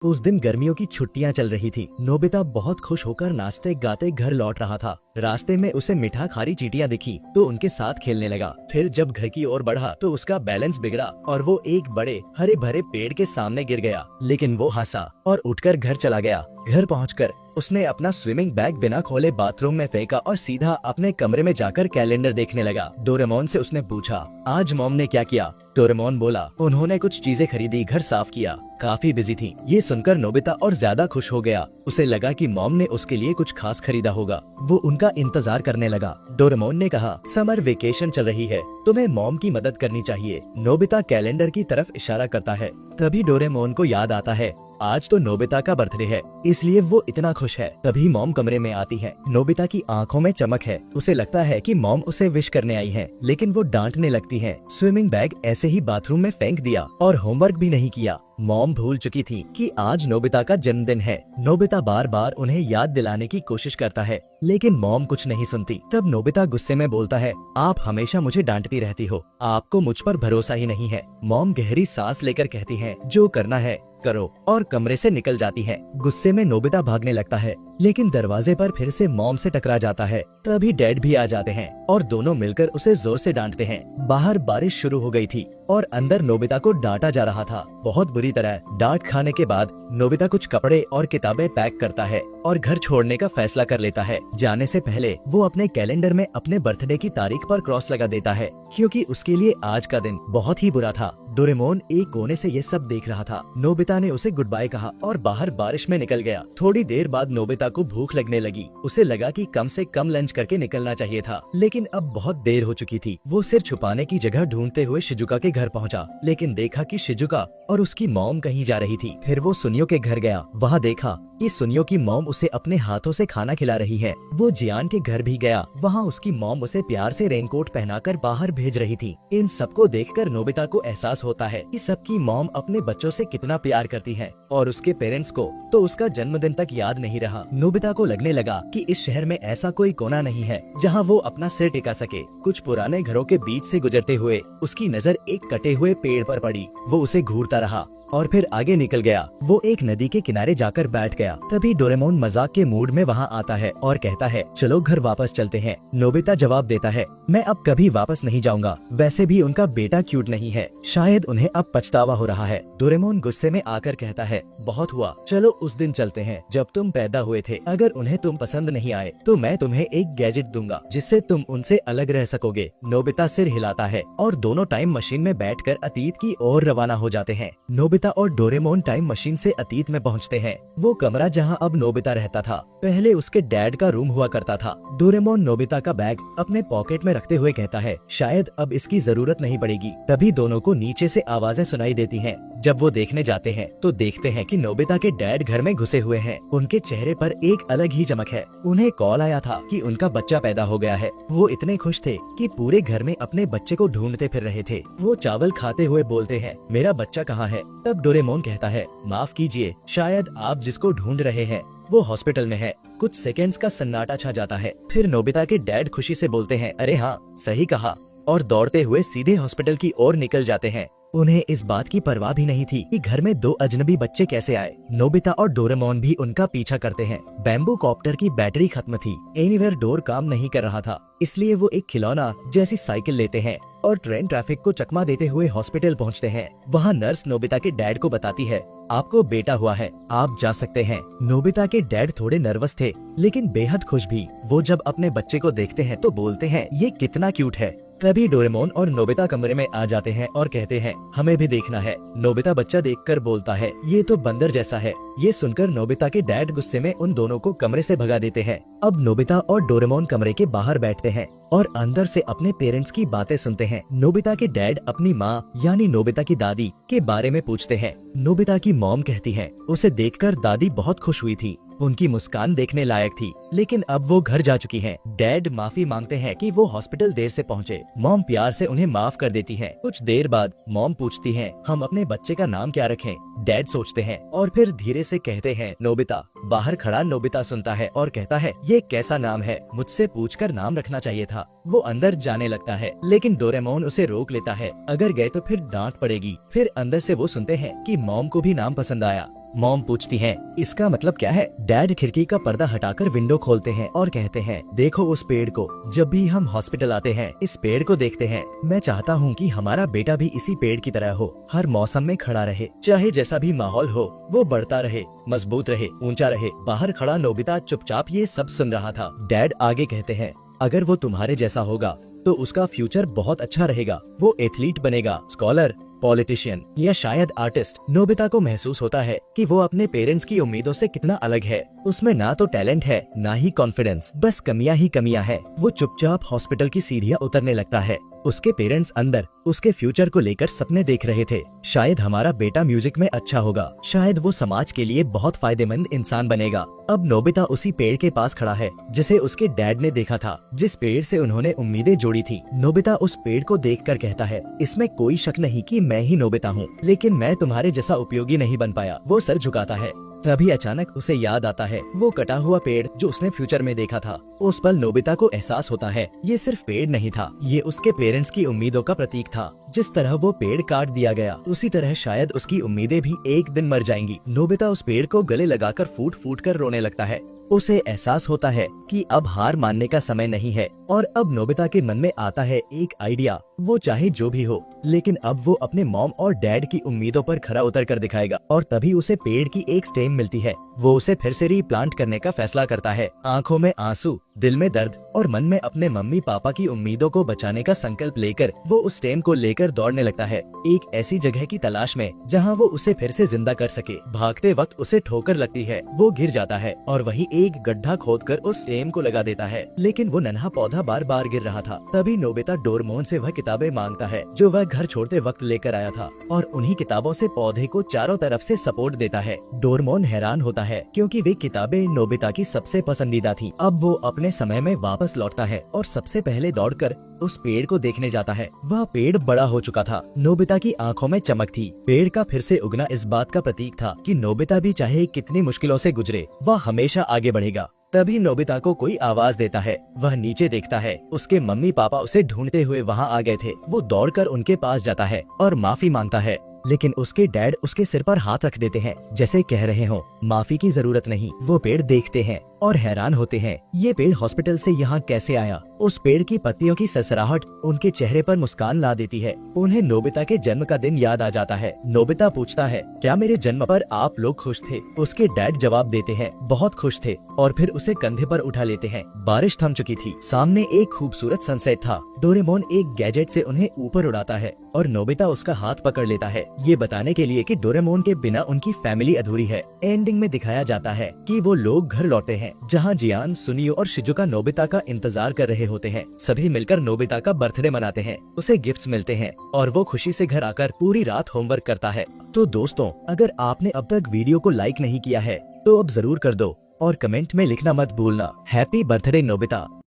उस दिन गर्मियों की छुट्टियां चल रही थी। नोबिता बहुत खुश होकर नाचते गाते घर लौट रहा था। रास्ते में उसे मीठा खारी चींटियां दिखी तो उनके साथ खेलने लगा। फिर जब घर की ओर बढ़ा तो उसका बैलेंस बिगड़ा और वो एक बड़े हरे भरे पेड़ के सामने गिर गया, लेकिन वो हंसा और उठकर घर चला गया। घर पहुंचकर उसने अपना स्विमिंग बैग बिना खोले बाथरूम में फेंका और सीधा अपने कमरे में जाकर कैलेंडर देखने लगा। डोरेमोन से उसने पूछा, आज मॉम ने क्या किया? डोरेमोन बोला, उन्होंने कुछ चीजें खरीदी, घर साफ किया, काफी बिजी थी। ये सुनकर नोबिता और ज्यादा खुश हो गया। उसे लगा कि मॉम ने उसके लिए कुछ खास खरीदा होगा। वो उनका इंतजार करने लगा। डोरेमोन ने कहा, समर वेकेशन चल रही है, तुम्हें मॉम की मदद करनी चाहिए। नोबिता कैलेंडर की तरफ इशारा करता है। तभी डोरेमोन को याद आता है, आज तो नोबिता का बर्थडे है, इसलिए वो इतना खुश है। तभी मॉम कमरे में आती है। नोबिता की आंखों में चमक है। उसे लगता है कि मॉम उसे विश करने आई है, लेकिन वो डांटने लगती है। स्विमिंग बैग ऐसे ही बाथरूम में फेंक दिया और होमवर्क भी नहीं किया। मॉम भूल चुकी थी कि आज नोबिता का जन्मदिन है। नोबिता बार बार उन्हें याद दिलाने की कोशिश करता है, लेकिन मॉम कुछ नहीं सुनती। तब नोबिता गुस्से में बोलता है, आप हमेशा मुझे डांटती रहती हो, आपको मुझ पर भरोसा ही नहीं है। मॉम गहरी सांस लेकर कहती है, जो करना है करो, और कमरे से निकल जाती है। गुस्से में नोबिता भागने लगता है, लेकिन दरवाजे पर फिर से मॉम से टकरा जाता है। तभी डैड भी आ जाते हैं और दोनों मिलकर उसे जोर से डांटते हैं। बाहर बारिश शुरू हो गई थी और अंदर नोबिता को डांटा जा रहा था, बहुत बुरी तरह। डांट खाने के बाद नोबिता कुछ कपड़े और किताबें पैक करता है और घर छोड़ने का फैसला कर लेता है। जाने से पहले वो अपने कैलेंडर में अपने बर्थडे की तारीख पर क्रॉस लगा देता है, क्योंकि उसके लिए आज का दिन बहुत ही बुरा था। डोरेमोन एक कोने से ये सब देख रहा था। नोबिता ने उसे गुड बाय कहा और बाहर बारिश में निकल गया। थोड़ी देर बाद नोबिता को भूख लगने लगी। उसे लगा कि कम से कम लंच करके निकलना चाहिए था, लेकिन अब बहुत देर हो चुकी थी। वो सिर छुपाने की जगह ढूंढते हुए शिजुका के घर पहुंचा, लेकिन देखा कि शिजुका और उसकी मॉम कहीं जा रही थी। फिर वो सुनियो के घर गया। वहाँ देखा कि सुनियो की मॉम उसे अपने हाथों से खाना खिला रही है। वो जियान के घर भी गया। वहाँ उसकी मॉम उसे प्यार से रेनकोट पहनाकर बाहर भेज रही थी। इन सबको देखकर नोबिता को एहसास होता है कि सबकी मॉम अपने बच्चों से कितना प्यार करती है, और उसके पेरेंट्स को तो उसका जन्मदिन तक याद नहीं रहा। नोबिता को लगने लगा कि इस शहर में ऐसा कोई कोना नहीं है जहाँ वो अपना सिर टिका सके। कुछ पुराने घरों के बीच से गुजरते हुए उसकी नजर एक कटे हुए पेड़ पर पड़ी। वो उसे घूरता रहा और फिर आगे निकल गया। वो एक नदी के किनारे जाकर बैठ गया। तभी डोरेमोन मजाक के मूड में वहाँ आता है और कहता है, चलो घर वापस चलते हैं। नोबिता जवाब देता है, मैं अब कभी वापस नहीं जाऊंगा। वैसे भी उनका बेटा क्यूट नहीं है, शायद उन्हें अब पछतावा हो रहा है। डोरेमोन गुस्से में आकर कहता है, बहुत हुआ, चलो उस दिन चलते हैं जब तुम पैदा हुए थे। अगर उन्हें तुम पसंद नहीं आए तो मैं तुम्हें एक गैजेट दूंगा जिससे तुम उनसे अलग रह सकोगे। नोबिता सिर हिलाता है और दोनों टाइम मशीन में बैठकर अतीत की ओर रवाना हो जाते हैं। नोबिता और डोरेमोन टाइम मशीन से अतीत में पहुंचते हैं। वो कमरा जहां अब नोबिता रहता था, पहले उसके डैड का रूम हुआ करता था। डोरेमोन नोबिता का बैग अपने पॉकेट में रखते हुए कहता है, शायद अब इसकी जरूरत नहीं पड़ेगी। तभी दोनों को नीचे से आवाजें सुनाई देती हैं। जब वो देखने जाते हैं तो देखते हैं कि नोबिता के डैड घर में घुसे हुए हैं। उनके चेहरे पर एक अलग ही चमक है। उन्हें कॉल आया था कि उनका बच्चा पैदा हो गया है। वो इतने खुश थे कि पूरे घर में अपने बच्चे को ढूंढते फिर रहे थे। वो चावल खाते हुए बोलते हैं, मेरा बच्चा कहाँ है? तब डोरेमोन कहता है, माफ कीजिए, शायद आप जिसको ढूंढ रहे हैं वो हॉस्पिटल में है। कुछ सेकंड्स का सन्नाटा छा जाता है। फिर नोबिता के डैड खुशी से बोलते हैं, अरे हाँ, सही कहा, और दौड़ते हुए सीधे हॉस्पिटल की ओर निकल जाते हैं। उन्हें इस बात की परवाह भी नहीं थी कि घर में दो अजनबी बच्चे कैसे आए। नोबिता और डोरेमोन भी उनका पीछा करते हैं। बैम्बू कॉप्टर की बैटरी खत्म थी। एनीवेयर डोर काम नहीं कर रहा था, इसलिए वो एक खिलौना जैसी साइकिल लेते हैं और ट्रेन ट्रैफिक को चकमा देते हुए हॉस्पिटल पहुंचते हैं। वहाँ नर्स नोबिता के डैड को बताती है, आपको बेटा हुआ है, आप जा सकते हैं। नोबिता के डैड थोड़े नर्वस थे, लेकिन बेहद खुश भी। वो जब अपने बच्चे को देखते हैं तो बोलते हैं, ये कितना क्यूट है। तभी डोरेमोन और नोबिता कमरे में आ जाते हैं और कहते हैं, हमें भी देखना है। नोबिता बच्चा देखकर बोलता है, ये तो बंदर जैसा है। ये सुनकर नोबिता के डैड गुस्से में उन दोनों को कमरे से भगा देते हैं। अब नोबिता और डोरेमोन कमरे के बाहर बैठते हैं और अंदर से अपने पेरेंट्स की बातें सुनते हैं। नोबिता के डैड अपनी माँ यानी नोबिता की दादी के बारे में पूछते हैं। नोबिता की मॉम कहती है, उसे देखकर दादी बहुत खुश हुई थी, उनकी मुस्कान देखने लायक थी, लेकिन अब वो घर जा चुकी हैं। डैड माफी मांगते हैं कि वो हॉस्पिटल देर से पहुंचे। मॉम प्यार से उन्हें माफ कर देती हैं। कुछ देर बाद मॉम पूछती हैं, हम अपने बच्चे का नाम क्या रखें? डैड सोचते हैं और फिर धीरे से कहते हैं, नोबिता। बाहर खड़ा नोबिता सुनता है और कहता है, ये कैसा नाम है, मुझसे पूछकर नाम रखना चाहिए था। वो अंदर जाने लगता है, लेकिन डोरेमोन उसे रोक लेता है, अगर गए तो फिर डांट पड़ेगी। फिर अंदर से वो सुनते हैं कि मॉम को भी नाम पसंद आया। मॉम पूछती है, इसका मतलब क्या है? डैड खिड़की का पर्दा हटाकर विंडो खोलते हैं और कहते हैं, देखो उस पेड़ को। जब भी हम हॉस्पिटल आते हैं इस पेड़ को देखते हैं। मैं चाहता हूँ कि हमारा बेटा भी इसी पेड़ की तरह हो, हर मौसम में खड़ा रहे, चाहे जैसा भी माहौल हो वो बढ़ता रहे, मजबूत रहे, ऊंचा रहे। बाहर खड़ा नोबिता चुपचाप ये सब सुन रहा था। डैड आगे कहते हैं, अगर वो तुम्हारे जैसा होगा तो उसका फ्यूचर बहुत अच्छा रहेगा। वो एथलीट बनेगा, स्कॉलर, पॉलिटिशियन या शायद आर्टिस्ट। नोबिता को महसूस होता है कि वो अपने पेरेंट्स की उम्मीदों से कितना अलग है। उसमें ना तो टैलेंट है ना ही कॉन्फिडेंस, बस कमियां ही कमियां है। वो चुपचाप हॉस्पिटल की सीढ़ियां उतरने लगता है। उसके पेरेंट्स अंदर उसके फ्यूचर को लेकर सपने देख रहे थे। शायद हमारा बेटा म्यूजिक में अच्छा होगा, शायद वो समाज के लिए बहुत फायदेमंद इंसान बनेगा। अब नोबिता उसी पेड़ के पास खड़ा है जिसे उसके डैड ने देखा था, जिस पेड़ से उन्होंने उम्मीदें जोड़ी थी। नोबिता उस पेड़ को देखकर कहता है, इसमें कोई शक नहीं कि मैं ही नोबिता हूँ, लेकिन मैं तुम्हारे जैसा उपयोगी नहीं बन पाया। वो सर झुकाता है। तभी अचानक उसे याद आता है वो कटा हुआ पेड़ जो उसने फ्यूचर में देखा था। उस पल नोबिता को एहसास होता है ये सिर्फ पेड़ नहीं था, ये उसके पेरेंट्स की उम्मीदों का प्रतीक था। जिस तरह वो पेड़ काट दिया गया उसी तरह शायद उसकी उम्मीदें भी एक दिन मर जाएंगी। नोबिता उस पेड़ को गले लगाकर फूट फूट कर रोने लगता है। उसे एहसास होता है कि अब हार मानने का समय नहीं है। और अब नोबिता के मन में आता है एक आइडिया। वो चाहे जो भी हो, लेकिन अब वो अपने मॉम और डैड की उम्मीदों पर खरा उतर कर दिखाएगा। और तभी उसे पेड़ की एक स्टेम मिलती है। वो उसे फिर से रीप्लांट करने का फैसला करता है। आंखों में आंसू, दिल में दर्द और मन में अपने मम्मी पापा की उम्मीदों को बचाने का संकल्प लेकर वो उस स्टेम को लेकर दौड़ने लगता है, एक ऐसी जगह की तलाश में जहाँ वो उसे फिर से जिंदा कर सके। भागते वक्त उसे ठोकर लगती है, वो गिर जाता है और वही एक गड्ढा खोदकर उस स्टेम को लगा देता है। लेकिन वो नन्हा पौधा बार बार गिर रहा था। तभी नोबिता डोरेमोन से वह किताबें मांगता है जो वह घर छोड़ते वक्त लेकर आया था, और उन्हीं किताबों से पौधे को चारों तरफ से सपोर्ट देता है। डोरेमोन हैरान होता है क्योंकि वे किताबें नोबिता की सबसे पसंदीदा थी। अब वो अपने समय में वापस लौटता है और सबसे पहले दौड़कर उस पेड़ को देखने जाता है। वह पेड़ बड़ा हो चुका था। नोबिता की आंखों में चमक थी। पेड़ का फिर से उगना इस बात का प्रतीक था कि नोबिता भी चाहे कितनी मुश्किलों से गुजरे, वह हमेशा आगे बढ़ेगा। तभी नोबिता को कोई आवाज देता है। वह नीचे देखता है। उसके मम्मी पापा उसे ढूंढते हुए वहाँ आ गए थे। वो दौड़कर उनके पास जाता है और माफी मांगता है, लेकिन उसके डैड उसके सिर पर हाथ रख देते हैं, जैसे कह रहे हो माफी की जरूरत नहीं। वो पेड़ देखते हैं और हैरान होते हैं, ये पेड़ हॉस्पिटल से यहाँ कैसे आया? उस पेड़ की पत्तियों की सरसराहट उनके चेहरे पर मुस्कान ला देती है। उन्हें नोबिता के जन्म का दिन याद आ जाता है। नोबिता पूछता है, क्या मेरे जन्म पर आप लोग खुश थे? उसके डैड जवाब देते हैं, बहुत खुश थे, और फिर उसे कंधे पर उठा लेते हैं। बारिश थम चुकी थी। सामने एक खूबसूरत सनसेट था। डोरेमोन एक गैजेट से उन्हें ऊपर उड़ाता है और नोबिता उसका हाथ पकड़ लेता है, ये बताने के लिए कि डोरेमोन के बिना उनकी फैमिली अधूरी है। एंडिंग में दिखाया जाता है कि वो लोग घर लौटे हैं, जहाँ जियान, सुनियो और शिजुका नोबिता का इंतजार कर रहे होते हैं। सभी मिलकर नोबिता का बर्थडे मनाते हैं, उसे गिफ्ट्स मिलते हैं और वो खुशी से घर आकर पूरी रात होमवर्क करता है। तो दोस्तों, अगर आपने अब तक वीडियो को लाइक नहीं किया है तो अब जरूर कर दो और कमेंट में लिखना मत भूलना, हैप्पी बर्थडे नोबिता।